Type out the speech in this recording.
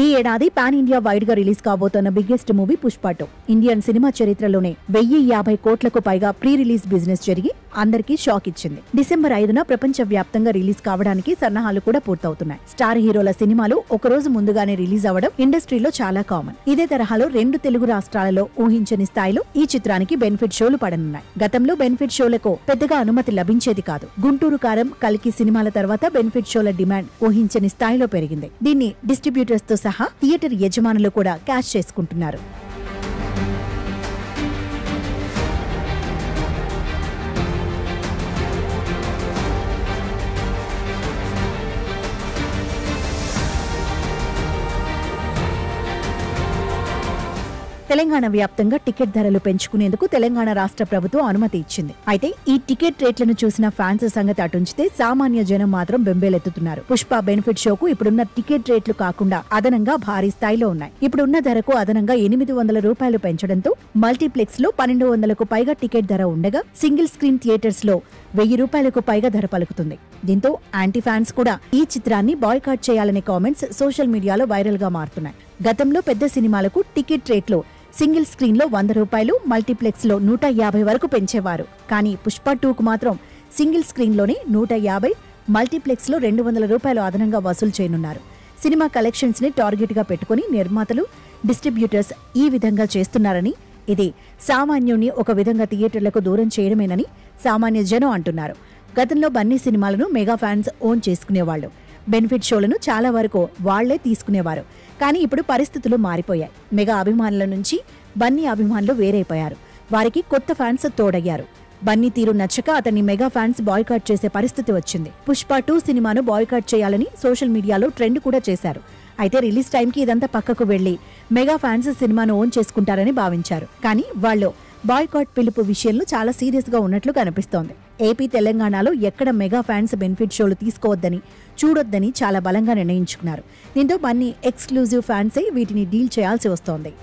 ఈ ఏడాది pan India wide గా రిలీజ్ కాబోతున్న biggest movie Pushpa 2. Indian cinema చరిత్రలోనే 1050 కోట్లకు పైగా ప్రీ రిలీజ్ బిజినెస్ జరిగి అందరికీ షాక్ ఇచ్చింది. డిసెంబర్ 5న ప్రపంచ వ్యాప్తంగా రిలీజ్ కావడానికి సన్నాహాలు కూడా పూర్తవుతున్నాయి. స్టార్ హీరోల సినిమాలు ఒక రోజు ముందుగానే రిలీజ్ అవ్వడం ఇండస్ట్రీలో చాలా కామన్. ఇదే తరహాలో 2 తెలుగు రాష్ట్రాలలో ఊహించని స్థాయిలో ఈ చిత్రానికి బెనిఫిట్ షోలు పడనున్నాయి. గతంలో బెనిఫిట్ షోలకు పెద్దగా అనుమతి లభించేది కాదు. గుంటూరు కారం, కల్కి సినిమాల తర్వాత బెనిఫిట్ షోల డిమాండ్ ఊహించని స్థాయిలో పెరిగింది. దీన్ని డిస్ట్రిబ్యూటర్స్ తో సహా థియేటర్ యజమానులు కూడా క్యాష్ చేసుకుంటున్నారు. తెలంగాణ వ్యాప్తంగా టికెట్ ధరలు పెంచుకునేందుకు తెలంగాణ రాష్ట్ర ప్రభుత్వం అనుమతి ఇచ్చింది. అయితే ఈ టికెట్ రేట్లను చూసిన ఫ్యాన్స్ సంగతి అటుంచితే సామాన్య జనం మాత్రం బెంబేలెత్తుతున్నారు. పుష్ప బెనిఫిట్ షోకు ఇప్పుడున్న టికెట్ రేట్లు కాకుండా అదనంగా భారీ స్థాయిలో ఉన్నాయి. ఇప్పుడున్న ధరకు అదనంగా 800 రూపాయలు పెంచడంతో మల్టీప్లెక్స్ లో 1200కు పైగా టికెట్ ధర ఉండగా సింగిల్ స్క్రీన్ థియేటర్స్ లో 1000 రూపాయలకు పైగా ధర పలుకుతుంది. దీంతో యాంటీ ఫ్యాన్స్ కూడా ఈ చిత్రాన్ని బాయ్కాట్ చేయాలనే కామెంట్స్ సోషల్ మీడియాలో వైరల్ గా మారుతున్నాయి. గతంలో పెద్ద సినిమాలకు టికెట్ రేట్లు సింగిల్ స్క్రీన్ లో 100 రూపాయలు, మల్టీప్లెక్స్ లో 150 వరకు పెంచేవారు. కానీ పుష్ప 2కు మాత్రం సింగిల్ స్క్రీన్ లోనే 150, మల్టీప్లెక్స్ లో 200 రూపాయలు అదనంగా వసూలు చేయనున్నారు. సినిమా కలెక్షన్స్ ని టార్గెట్ గా పెట్టుకుని నిర్మాతలు, డిస్ట్రిబ్యూటర్స్ ఈ విధంగా చేస్తున్నారని, ఇది సామాన్యుని ఒక విధంగా థియేటర్లకు దూరం చేయడమేనని సామాన్య జనం అంటున్నారు. గతంలో బన్నీ సినిమాలను మెగా ఫ్యాన్స్ ఓన్ చేసుకునేవాళ్లు. బెనిఫిట్ షోలను చాలా వరకు వాళ్లే తీసుకునేవారు. కానీ ఇప్పుడు పరిస్థితులు మారిపోయాయి. మెగా అభిమానుల నుంచి బన్నీ అభిమానులు వేరైపోయారు. వారికి కొత్త ఫ్యాన్స్ తోడయ్యారు. బన్నీ తీరు నచ్చక అతన్ని మెగా ఫ్యాన్స్ బాయ్కాట్ చేసే పరిస్థితి వచ్చింది. పుష్ప 2 సినిమాను బాయ్కాట్ చేయాలని సోషల్ మీడియాలో ట్రెండ్ కూడా చేశారు. అయితే రిలీజ్ టైంకి ఇదంతా పక్కకు వెళ్లి మెగా ఫ్యాన్స్ సినిమాను ఓన్ చేసుకుంటారని భావించారు. కానీ వాళ్ళు బాయ్కాట్ పిలుపు విషయంలో చాలా సీరియస్ గా ఉన్నట్లు కనిపిస్తోంది. ఏపీ, తెలంగాణలో ఎక్కడ మెగా ఫ్యాన్స్ బెనిఫిట్ షోలు తీసుకోవద్దని, చూడొద్దని చాలా బలంగా నిర్ణయించుకున్నారు. దీంతో బన్నీ ఎక్స్క్లూజివ్ ఫ్యాన్సే వీటిని డీల్ చేయాల్సి వస్తోంది.